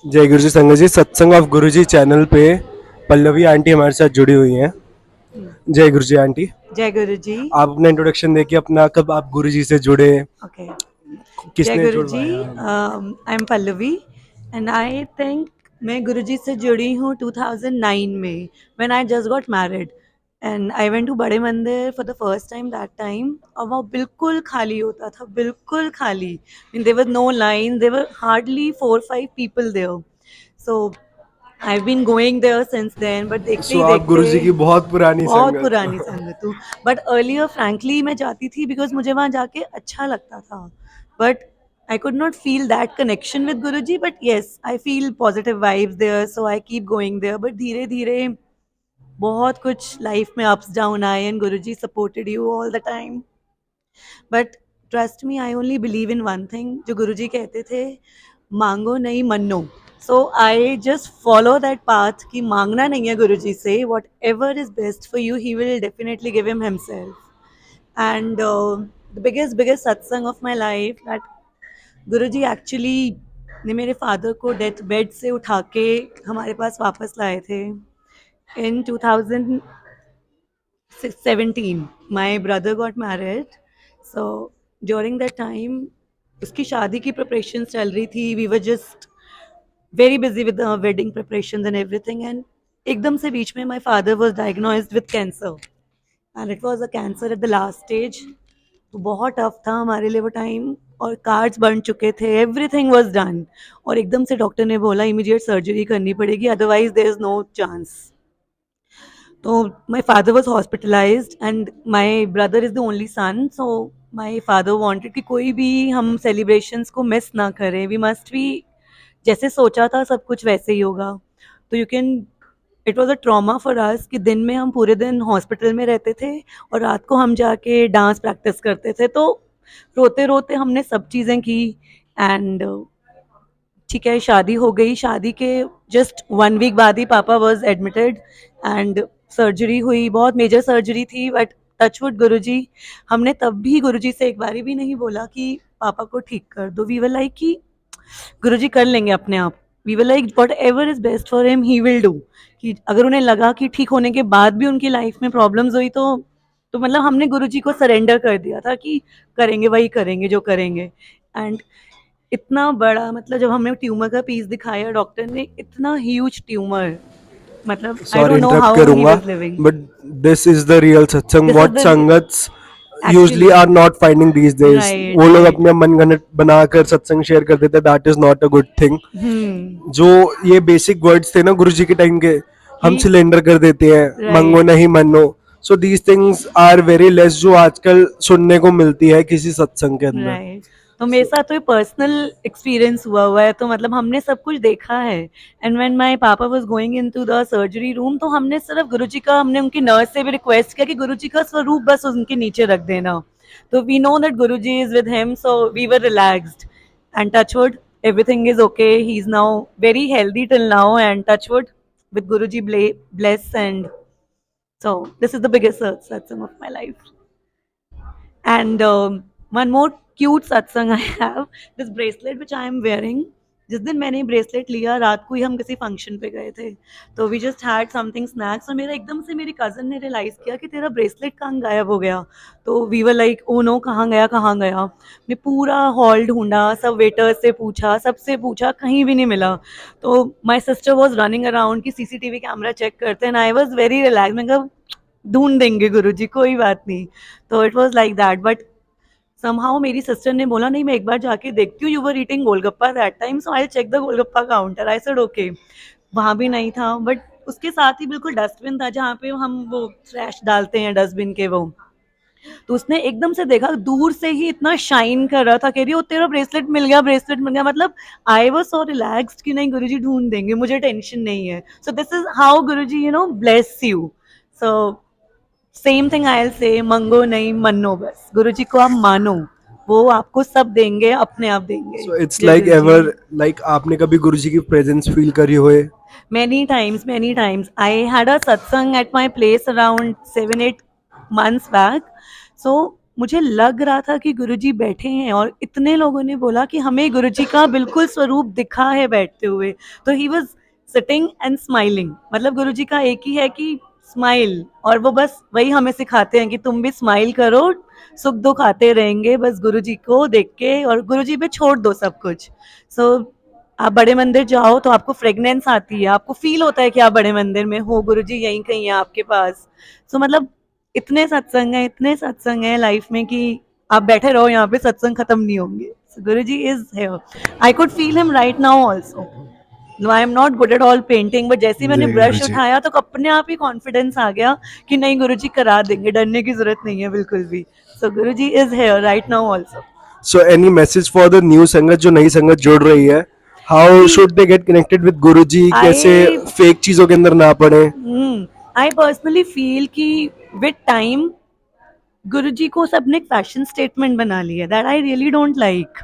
जय गुरु जी संगत जी, सत्संग ऑफ गुरु जी चैनल पे पल्लवी आंटी हमारे साथ जुड़ी हुई हैं। जय गुरु जी आंटी। जय गुरु जी। आप अपना इंट्रोडक्शन देखिए, अपना कब आप गुरु जी से जुड़े, ओके। जय किसने गुरु जी। जुड़वाया? I am Pallavi and I think मैं गुरु जी से जुड़ी हूँ 2009 में, when I just got married and I went to बड़े मंदिर for the first time that time. और वो बिल्कुल खाली होता था, बिल्कुल खाली। There was no line, there were hardly 4-5 people there. So I been going there since then, but देखते सो ही आप देखते गुरु जी की बहुत पुरानी बहुत संगत। पुरानी संगत हूँ। बट अर्लियर फ्रैंकली मैं जाती थी बिकॉज मुझे वहाँ जाके अच्छा लगता था। But I could not feel that connection with Guru ji, but yes I feel positive vibes there, so I keep going there. But धीरे धीरे बहुत कुछ लाइफ में अप्स डाउन आए and Guru ji supported you all the time. But trust me, I only believe in one thing, जो गुरु जी कहते थे, मांगो नहीं मन्नो। So I just follow that path कि मांगना नहीं है गुरु जी से, whatever is best for you he will definitely give him himself. And the biggest satsang of my life that Guru ji actually ने मेरे फादर को डेथ बेड से उठा के हमारे पास वापस लाए थे इन 2017. My brother got married, so during that time उसकी शादी की preparations चल रही थी. We were just very busy with the wedding preparations and everything, and एकदम से बीच में my father was diagnosed with cancer, and it was a cancer at the last stage. तो बहुत टफ था हमारे लिए वो टाइम, और कार्ड्स बन चुके थे, एवरीथिंग वाज डन, और एकदम से डॉक्टर ने बोला इमीडिएट सर्जरी करनी पड़ेगी, otherwise there is no chance. तो my father was hospitalized and my brother is the only son, so my father wanted कि कोई भी हम celebrations को miss ना करें, we must be जैसे सोचा था सब कुछ वैसे ही होगा. तो you can, it was a trauma for us कि दिन में हम पूरे दिन हॉस्पिटल में रहते थे और रात को हम जाके डांस प्रैक्टिस करते थे. तो रोते रोते हमने सब चीज़ें की. एंड ठीक है, शादी हो गई. शादी के जस्ट 1 वीक बाद ही पापा वॉज एडमिटेड एंड सर्जरी हुई. बहुत मेजर सर्जरी थी, बट टचवुड गुरुजी, हमने तब भी गुरुजी से एक बारी भी नहीं बोला कि पापा को ठीक कर दो. वी वर लाइक कि गुरुजी कर लेंगे अपने आप. We were like whatever is best for him he will do. कि अगर उन्हें लगा कि ठीक होने के बाद भी उनकी लाइफ में प्रॉब्लम्स हुई, तो मतलब हमने गुरुजी को सरेंडर कर दिया था कि करेंगे, वही करेंगे जो करेंगे. एंड इतना बड़ा, मतलब जब हमें ट्यूमर का पीस दिखाया डॉक्टर ने, इतना ह्यूज ट्यूमर, मतलब I sorry don't know interrupt how he करूंगा, was living. But this is the real satsang this is what the संगत्स usually actually are not finding these days. Right वो लोग right. अपने मनगढ़ंत बनाकर सत्संग शेयर कर देते, that is not a good thing. Hmm. जो ये बेसिक वर्ड्स थे ना गुरु जी के टाइम के, हम कि सिलेंडर कर देते हैं, मंगो राइट नहीं मनो. So these things are very less जो आजकल सुनने को मिलती है किसी सत्संग के अंदर. राइट. तो मेरे So, साथ तो ये पर्सनल एक्सपीरियंस हुआ है, तो मतलब हमने सब कुछ देखा है. एंड व्हेन माय पापा was going into the surgery room, तो हमने सिर्फ गुरुजी का, हमने उनकी नर्स से भी रिक्वेस्ट किया कि गुरुजी का स्वरूप बस उनके नीचे रख देना. तो we know that Guruji is with him, so we were relaxed. And touchwood, everything is okay. He's now very healthy till now, and touchwood, with Guruji bless. And so this is the biggest satsang of my life. And one more cute satsang I have, this bracelet which I am wearing. जिस दिन मैंने bracelet लिया, रात को ही हम किसी function पे गए थे, तो we just had something snacks, और मेरा एकदम से मेरी कजन ने रियलाइज किया कि तेरा ब्रेसलेट कहाँ गायब हो गया. तो we were like oh no, कहाँ गया कहाँ गया. मैं पूरा हॉल ढूंढा, सब वेटर्स से पूछा, सबसे पूछा, कहीं भी नहीं मिला. तो my sister was running around कि सीसीटीवी कैमरा चेक करते हैं, and I was very relax. मैं कहा ढूंढ देंगे गुरुजी, कोई बात नहीं. तो it was like that. But somehow मेरी सिस्टर ने बोला नहीं, मैं एक बार जाके देखती हूँ, you were eating golgappa that time, so I check the golgappa counter. I said okay. वहां भी नहीं था, बट उसके साथ ही बिल्कुल डस्टबिन था जहाँ पे हम वो ट्रैश डालते हैं, डस्टबिन के वो. तो उसने एकदम से देखा, दूर से ही इतना शाइन कर रहा था, कह रही हो तेरा ब्रेसलेट मिल गया, ब्रेसलेट मिल गया. मतलब आई वाज सो रिलैक्स्ड कि नहीं, गुरुजी ढूंढ देंगे, मुझे टेंशन नहीं है. So this is how Guruji bless you. So same thing I will say, मंगो नहीं मनो, बस गुरु जी को आप मानो, वो आपको सब देंगे, अपने आप देंगे. so it's जय like गुरु जी. ever, like आपने कभी गुरु जी की प्रेजेंस फील करी होए? Many times I had a satsang at my place around 7-8 months back. So मुझे लग रहा था कि गुरुजी बैठे हैं और इतने लोगों ने बोला कि हमें गुरुजी का बिल्कुल स्वरूप दिखा है बैठते हुए। तो he was sitting and smiling, मतलब गुरुजी का एक ही है कि स्माइल, और वो बस वही हमें सिखाते हैं कि तुम भी स्माइल करो, सुख दुख आते रहेंगे, बस गुरुजी को देख के और गुरुजी पे छोड़ दो सब कुछ। सो आप बड़े मंदिर जाओ तो आपको फ्रेग्रेंस आती है, आपको फील होता है कि आप बड़े मंदिर में हो, गुरुजी यहीं कहीं है आपके पास। सो मतलब इतने सत्संग है लाइफ में कि आप बैठे रहो यहाँ पे, सत्संग खत्म नहीं होंगे। Guruji is here, I could feel him right now also. No, I am not good at all painting, but जैसे ही मैंने जय ब्रश गुरुजी। उठाया तो अपने आप ही कॉन्फिडेंस आ गया कि नहीं गुरुजी करा देंगे, डरने की जरूरत नहीं है बिल्कुल भी। So Guruji is here right now also. So any message for the new sangat जो नई संगत जुड़ रही है, how should they get connected with Guruji, कैसे आई फेक चीजों के अंदर ना पड़े? आई पर्सनली फील कि विद टाइम गुरुजी को सबने एक फैशन स्टेटमेंट बना लिया, that I really don't like.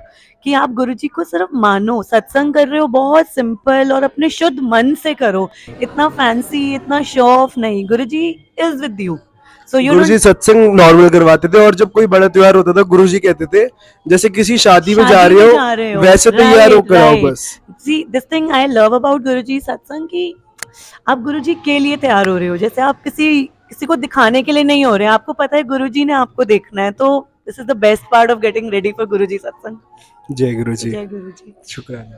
कि आप गुरुजी को सिर्फ मानो, सत्संग कर रहे हो बहुत सिंपल और अपने शुद्ध मन से करो, इतना फैंसी इतना शो ऑफ नहीं। Guruji is with you, so you Guruji don't. Satsang normal करवाते थे, और जब कोई बड़ा त्योहार होता था गुरुजी कहते थे जैसे किसी शादी में जा शादी रहे में हो जा रहे हो, वैसे तैयार राइट होकर आओ राइट। बस। See this thing I love about Guruji satsang कि आप गुरुजी के लिए तैयार हो रहे हो, जैसे आप किसी किसी को दिखाने के लिए नहीं हो रहे हैं, आपको पता है गुरुजी ने आपको देखना है। तो this is the best part of getting ready for Guruji satsang. जय गुरुजी। जय गुरुजी। शुक्राना।